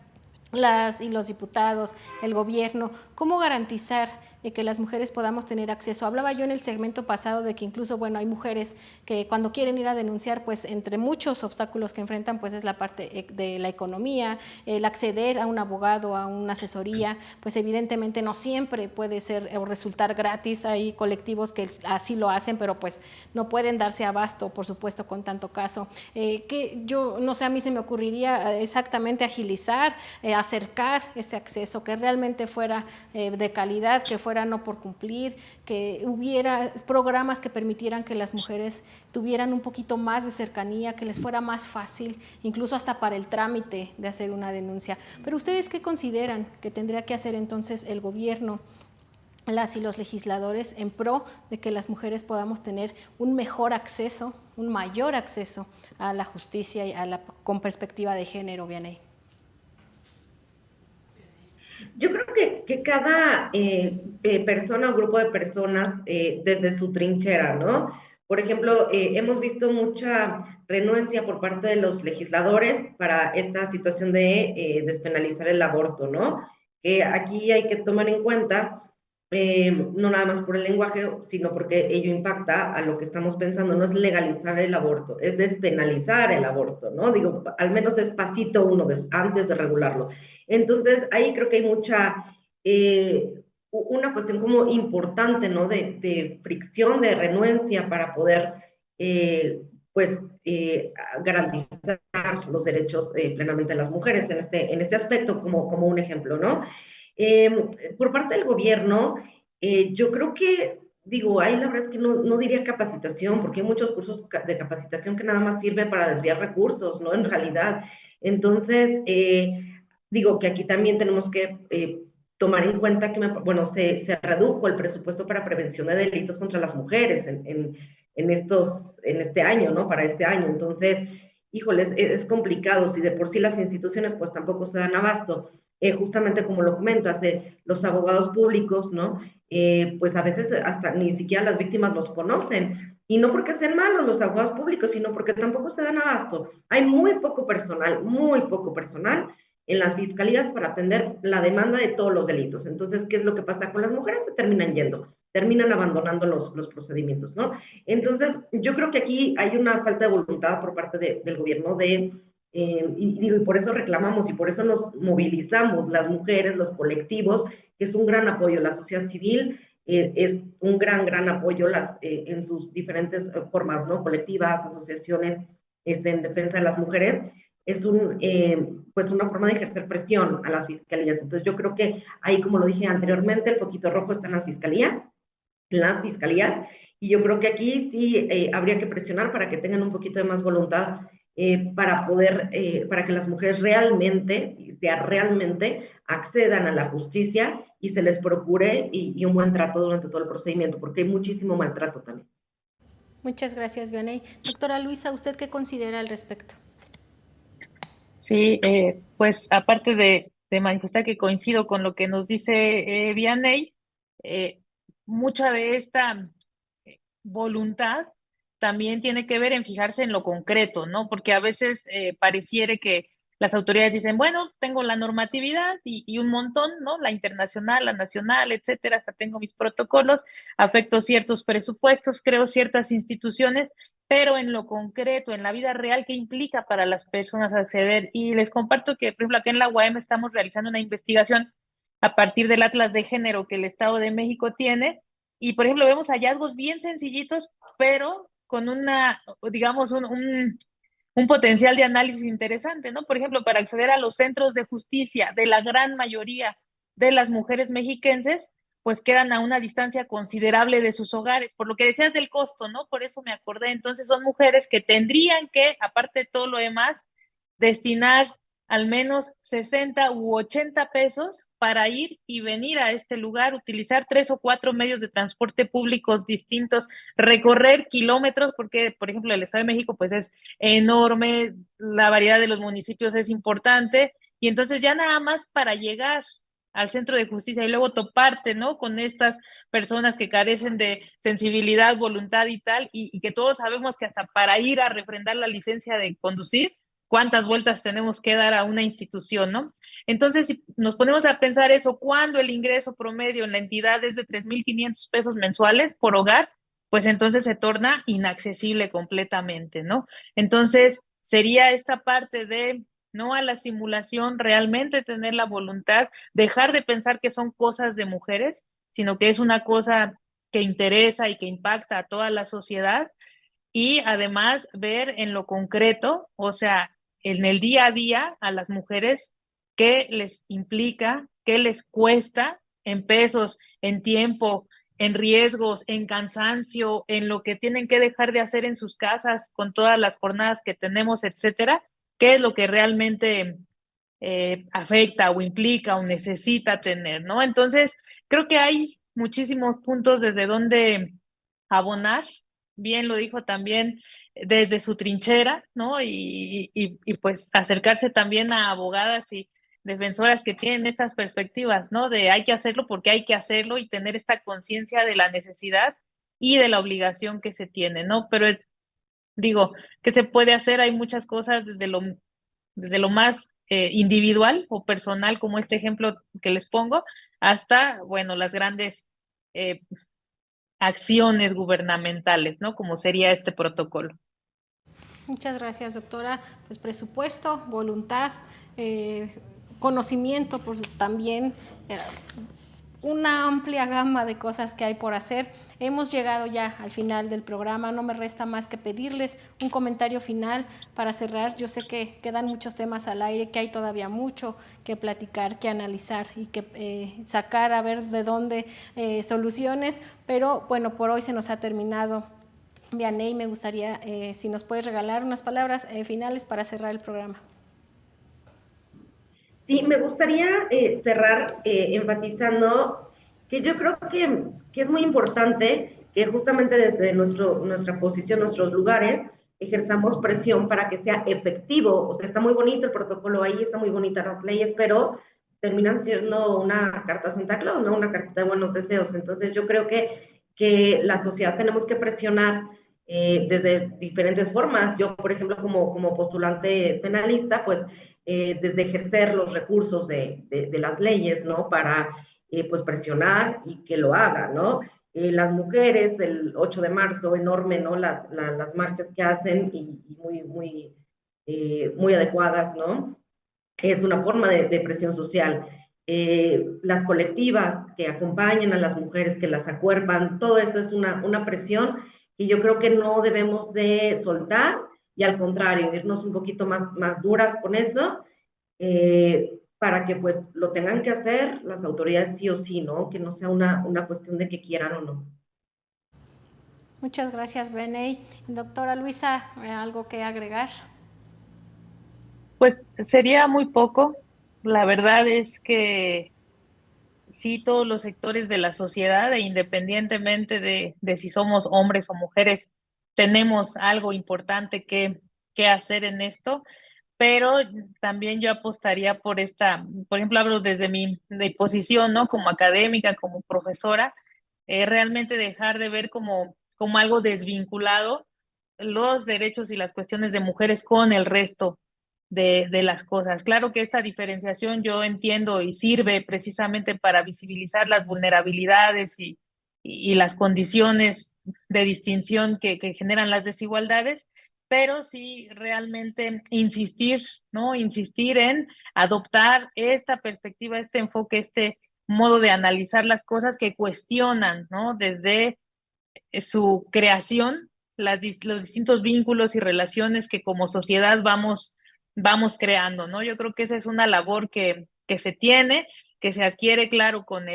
las y los diputados, el gobierno? ¿Cómo garantizar que las mujeres podamos tener acceso. Hablaba yo en el segmento pasado de que incluso, bueno, hay mujeres que cuando quieren ir a denunciar, pues entre muchos obstáculos que enfrentan, pues es la parte de la economía, el acceder a un abogado, a una asesoría, pues evidentemente no siempre puede ser o resultar gratis. Hay colectivos que así lo hacen, pero pues no pueden darse abasto, por supuesto, con tanto caso. Que yo, no sé, a mí se me ocurriría exactamente agilizar, acercar este acceso, que realmente fuera de calidad, que fuera no por cumplir, que hubiera programas que permitieran que las mujeres tuvieran un poquito más de cercanía, que les fuera más fácil, incluso hasta para el trámite de hacer una denuncia. Pero ¿ustedes qué consideran que tendría que hacer entonces el gobierno, las y los legisladores, en pro de que las mujeres podamos tener un mejor acceso, un mayor acceso a la justicia y con perspectiva de género, Vianey? Yo creo que cada persona o grupo de personas desde su trinchera, ¿no? Por ejemplo, hemos visto mucha renuencia por parte de los legisladores para esta situación de despenalizar el aborto, ¿no? Aquí hay que tomar en cuenta, no nada más por el lenguaje, sino porque ello impacta a lo que estamos pensando. No es legalizar el aborto, es despenalizar el aborto, ¿no? Digo, al menos es pasito uno antes de regularlo. Entonces, ahí creo que hay una cuestión como importante, ¿no? De fricción, de renuencia para poder, pues, garantizar los derechos plenamente de las mujeres en este aspecto, como un ejemplo, ¿no? Por parte del gobierno, yo creo que, digo, ahí la verdad es que no diría capacitación, porque hay muchos cursos de capacitación que nada más sirve para desviar recursos, ¿no? En realidad. Entonces, digo que aquí también tenemos que tomar en cuenta que, bueno, se redujo el presupuesto para prevención de delitos contra las mujeres en este año, ¿no? Para este año. Entonces, híjoles, es complicado, si de por sí las instituciones pues tampoco se dan abasto. Justamente como lo comentas, los abogados públicos, ¿no? Pues a veces hasta ni siquiera las víctimas los conocen. Y no porque sean malos los abogados públicos, sino porque tampoco se dan abasto. Hay muy poco personal en las fiscalías para atender la demanda de todos los delitos. Entonces, ¿qué es lo que pasa con las mujeres? Se terminan yendo, terminan abandonando los procedimientos, ¿no? Entonces, yo creo que aquí hay una falta de voluntad por parte del gobierno y por eso reclamamos y por eso nos movilizamos las mujeres, los colectivos, que es un gran apoyo. La sociedad civil es un gran apoyo en sus diferentes formas, ¿no? Colectivas, asociaciones en defensa de las mujeres. Es pues una forma de ejercer presión a las fiscalías. Entonces yo creo que ahí, como lo dije anteriormente, el foquito rojo está en las fiscalías, y yo creo que aquí sí habría que presionar para que tengan un poquito de más voluntad para que las mujeres realmente accedan a la justicia y se les procure y un buen trato durante todo el procedimiento, porque hay muchísimo maltrato también. Muchas gracias, Vianey. Doctora Luisa, ¿usted qué considera al respecto? Sí, pues aparte de manifestar que coincido con lo que nos dice Vianey, mucha de esta voluntad también tiene que ver en fijarse en lo concreto, ¿no? Porque a veces pareciere que las autoridades dicen, bueno, tengo la normatividad y un montón, ¿no? La internacional, la nacional, etcétera, hasta tengo mis protocolos, afecto ciertos presupuestos, creo ciertas instituciones, pero en lo concreto, en la vida real, ¿qué implica para las personas acceder? Y les comparto que, por ejemplo, aquí en la UAM estamos realizando una investigación a partir del Atlas de Género que el Estado de México tiene, y, por ejemplo, vemos hallazgos bien sencillitos, pero con digamos, un potencial de análisis interesante, ¿no? Por ejemplo, para acceder a los centros de justicia de la gran mayoría de las mujeres mexiquenses, pues quedan a una distancia considerable de sus hogares, por lo que decías del costo, ¿no? Por eso me acordé. Entonces son mujeres que tendrían que, aparte de todo lo demás, destinar al menos 60 u 80 pesos para ir y venir a este lugar, utilizar 3 o 4 medios de transporte públicos distintos, recorrer kilómetros, porque, por ejemplo, el Estado de México pues es enorme, la variedad de los municipios es importante, y entonces ya nada más para llegar al centro de justicia y luego toparte, ¿no? Con estas personas que carecen de sensibilidad, voluntad y tal, y que todos sabemos que hasta para ir a refrendar la licencia de conducir, cuántas vueltas tenemos que dar a una institución, ¿no? Entonces, si nos ponemos a pensar eso, cuando el ingreso promedio en la entidad es de 3,500 pesos mensuales por hogar, pues entonces se torna inaccesible completamente, ¿no? Entonces, sería esta parte de no a la simulación, realmente tener la voluntad, dejar de pensar que son cosas de mujeres, sino que es una cosa que interesa y que impacta a toda la sociedad, y además ver en lo concreto, o sea, en el día a día a las mujeres qué les implica, qué les cuesta en pesos, en tiempo, en riesgos, en cansancio, en lo que tienen que dejar de hacer en sus casas con todas las jornadas que tenemos, etcétera, qué es lo que realmente afecta o implica o necesita tener, ¿no? Entonces, creo que hay muchísimos puntos desde donde abonar, bien lo dijo también desde su trinchera, ¿no? Y pues acercarse también a abogadas y defensoras que tienen estas perspectivas, ¿no? De hay que hacerlo porque hay que hacerlo y tener esta conciencia de la necesidad y de la obligación que se tiene, ¿no? Pero digo, ¿qué se puede hacer? Hay muchas cosas desde lo más individual o personal, como este ejemplo que les pongo, hasta, bueno, las grandes eh, acciones gubernamentales, ¿no? Como sería este protocolo. Muchas gracias, doctora. Pues presupuesto, voluntad, conocimiento, también una amplia gama de cosas que hay por hacer. Hemos llegado ya al final del programa, no me resta más que pedirles un comentario final para cerrar. Yo sé que quedan muchos temas al aire, que hay todavía mucho que platicar, que analizar y que sacar a ver de dónde soluciones, pero bueno, por hoy se nos ha terminado. Vianey, me gustaría si nos puedes regalar unas palabras finales para cerrar el programa. Sí, me gustaría cerrar enfatizando que yo creo que es muy importante que justamente desde nuestra posición, nuestros lugares, ejerzamos presión para que sea efectivo. O sea, está muy bonito el protocolo ahí, está muy bonitas las leyes, pero terminan siendo una carta Santa Claus, ¿no? Una carta de buenos deseos. Entonces yo creo que la sociedad tenemos que presionar desde diferentes formas. Yo, por ejemplo, como postulante penalista, pues desde ejercer los recursos de las leyes, ¿no? Para, pues, presionar y que lo haga, ¿no? Las mujeres, el 8 de marzo, enorme, ¿no? Las marchas que hacen y muy adecuadas, ¿no? Es una forma de presión social. Las colectivas que acompañan a las mujeres, que las acuerpan, todo eso es una presión que yo creo que no debemos de soltar y al contrario, irnos un poquito más duras con eso, para que pues lo tengan que hacer las autoridades sí o sí, ¿no? Que no sea una cuestión de que quieran o no. Muchas gracias, Beney. Doctora Luisa, ¿algo que agregar? Pues sería muy poco. La verdad es que sí, todos los sectores de la sociedad, e independientemente de si somos hombres o mujeres, tenemos algo importante que hacer en esto, pero también yo apostaría por por ejemplo, hablo desde mi posición, ¿no? Como académica, como profesora, realmente dejar de ver como algo desvinculado los derechos y las cuestiones de mujeres con el resto de las cosas. Claro que esta diferenciación yo entiendo y sirve precisamente para visibilizar las vulnerabilidades y las condiciones de distinción que generan las desigualdades, pero sí realmente insistir, ¿no? Insistir en adoptar esta perspectiva, este enfoque, este modo de analizar las cosas que cuestionan, ¿no? Desde su creación, los distintos vínculos y relaciones que como sociedad vamos creando, ¿no? Yo creo que esa es una labor que se tiene, que se adquiere, claro, con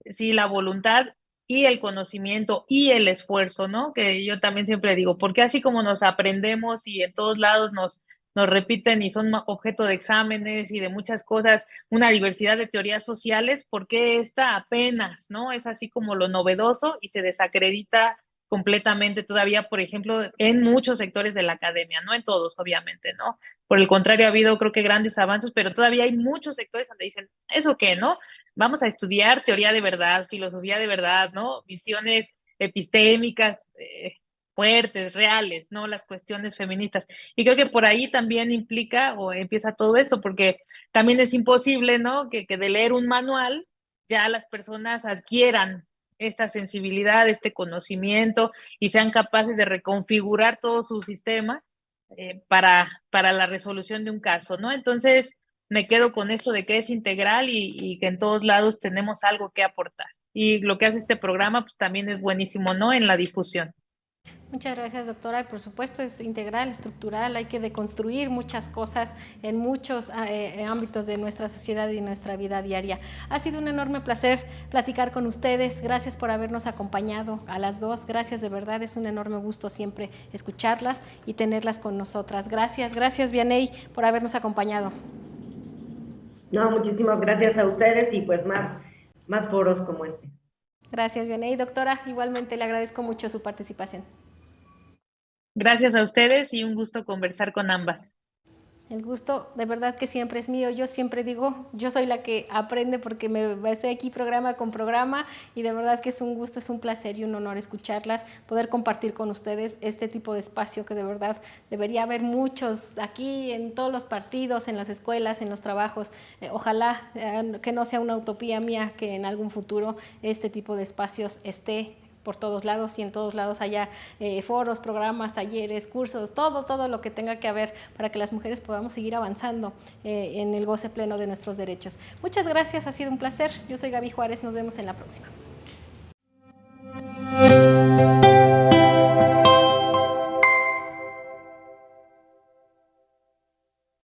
sí, la voluntad y el conocimiento y el esfuerzo, ¿no? Que yo también siempre digo, porque así como nos aprendemos y en todos lados nos repiten y son objeto de exámenes y de muchas cosas, una diversidad de teorías sociales, ¿por qué esta apenas, no? Es así como lo novedoso y se desacredita completamente todavía, por ejemplo, en muchos sectores de la academia, no en todos, obviamente, ¿no? Por el contrario, ha habido, creo que, grandes avances, pero todavía hay muchos sectores donde dicen, ¿eso qué, no? Vamos a estudiar teoría de verdad, filosofía de verdad, ¿no? Visiones epistémicas, fuertes, reales, ¿no? Las cuestiones feministas. Y creo que por ahí también implica o empieza todo eso, porque también es imposible, ¿no? Que de leer un manual ya las personas adquieran esta sensibilidad, este conocimiento y sean capaces de reconfigurar todo su sistema para la resolución de un caso, ¿no? Entonces, me quedo con esto de que es integral y que en todos lados tenemos algo que aportar. Y lo que hace este programa, pues también es buenísimo, ¿no? En la difusión. Muchas gracias, doctora. Y por supuesto es integral, estructural, hay que deconstruir muchas cosas en muchos ámbitos de nuestra sociedad y nuestra vida diaria. Ha sido un enorme placer platicar con ustedes. Gracias por habernos acompañado a las dos. Gracias, de verdad, es un enorme gusto siempre escucharlas y tenerlas con nosotras. Gracias, Vianey, por habernos acompañado. No, muchísimas gracias a ustedes y pues más foros como este. Gracias, Vianey. Doctora, igualmente le agradezco mucho su participación. Gracias a ustedes y un gusto conversar con ambas. El gusto de verdad que siempre es mío. Yo siempre digo, yo soy la que aprende porque estoy aquí programa con programa y de verdad que es un gusto, es un placer y un honor escucharlas, poder compartir con ustedes este tipo de espacio que de verdad debería haber muchos aquí en todos los partidos, en las escuelas, en los trabajos. Ojalá que no sea una utopía mía que en algún futuro este tipo de espacios esté por todos lados y en todos lados haya foros, programas, talleres, cursos, todo lo que tenga que haber para que las mujeres podamos seguir avanzando en el goce pleno de nuestros derechos. Muchas gracias, ha sido un placer. Yo soy Gaby Juárez, nos vemos en la próxima.